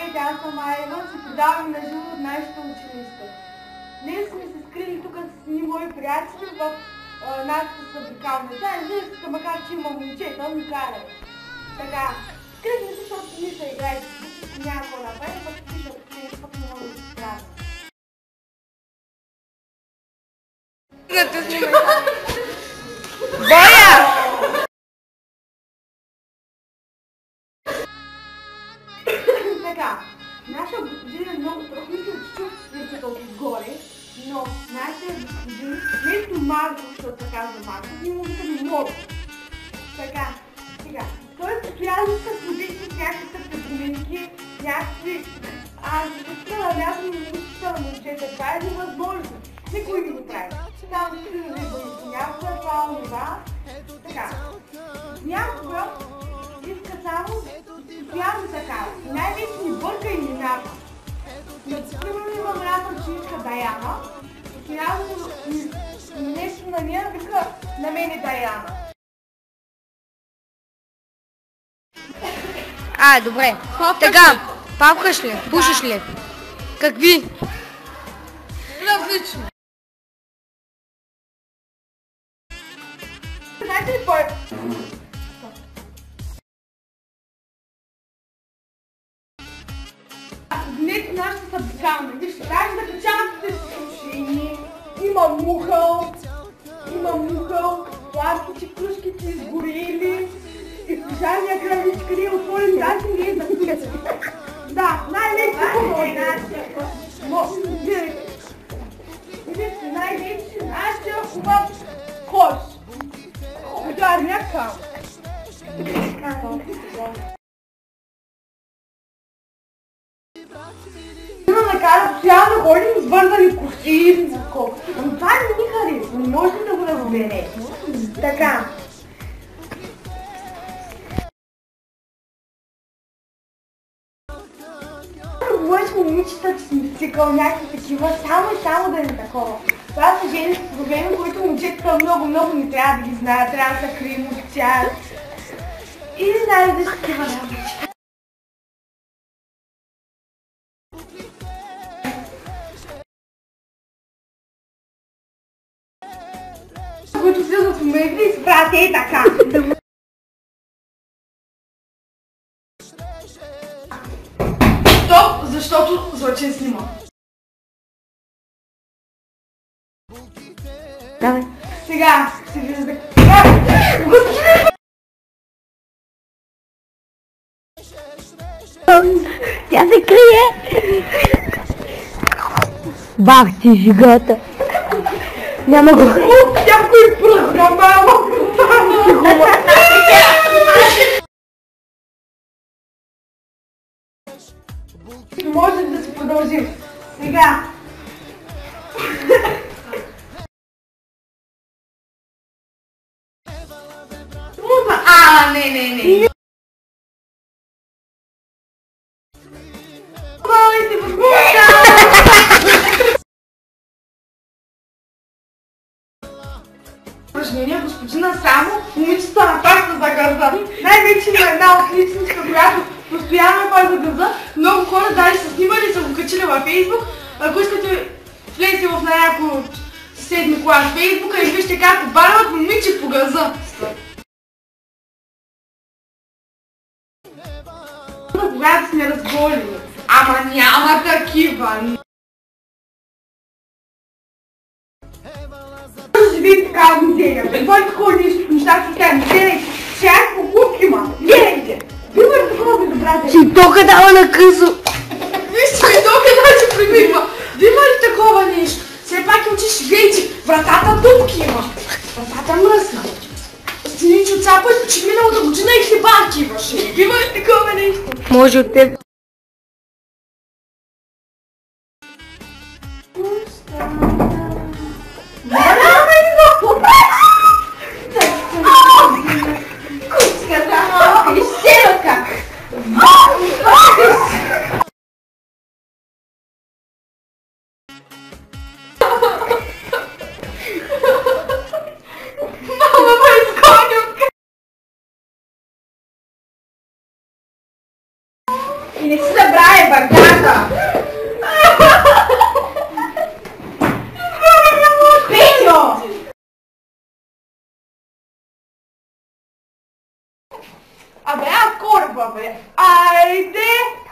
Здравейте, аз съм Айва, се предавам на живо от нашето училище. Днес сме се скрили тук с едни мои приятели в нашата събрикална зала. Женската, макар че има момчета, но караме. Така, скрихме се, защото не са играйте. Няма какво да направим, пък пишат, че пък не мога да се справим. Боя! Така, нашия господин е много трудно, мисля, че чух свирката отгоре, но нашия господин, вместо Марко, защото се казва Марко, ние му викаме Моро. Така, сега, той постоянно се подвижда с някакви кабинетки, някакви... Аз защо на място не мисля на момчета, това е невъзможно. Никой не го прави. Само си не бъде някаква, това онова. Така, някога иска само постоянно така. И най-вече ни бърка и ни напа. Примерно имам една ученичка Даяна. Постоянно нещо на нея вика на мене Даяна. Добре. Така, папкаш ли? Пушиш ли? Какви? Различно. Знаете ли кой? Днес нашата събрикална. Вижте, даже да качавате с сушини. Има мухъл, пластичи, кружките изгорели. И пожарния кравичка не е отворен, даже не е закрит. Да, най-вече хубаво е нашия. Вижте, най-вече нашия хубав кош. Пожарния кал. Има накара постоянно да ходим с вързани коси, но това не ни харесва, не може да го разбере. Така. Говориш момичета, че съм стикал някакви такива, само да не такова. Това са женски проблеми, които момчетата много не трябва да ги знаят, трябва да са крием от тях. И не знаят да са такива работи. Които влизат в момента и спрат така. Стоп, защото Злачин снима. Давай. Сега се вижда. Тя се крие! Бах ти жигата! Няма го! Някой пръст на мама! Може да се продължим. Сега. Не. Голите в упражнение, господина само момичета на пакта за гърда. Най-вече има една отличничка, която постоянно пак за гърда. Много хора даже са снимали и са го качили във Фейсбук. Ако искате, влезте в някой от седми клас Фейсбука и вижте как обарват момиче по гърза. Когато сме разголени. Ама няма такива. Живеете такава мизерия. Какво такова нещо, неща си тя мизерия? Всяко покупки има. Гледайте. Има ли такова бе, брате? Читока дава на късо. Вижте, читока даже примигва. Има ли такова нещо? Все пак учиш, гледайте, вратата дупки има. Вратата мръсна. Стеничи отцапат, че миналата година и хибарки имаше. Има ли такова нещо? Може от теб. И не си забравя багата! Петьо! Абе, аз корба, бе! Айде!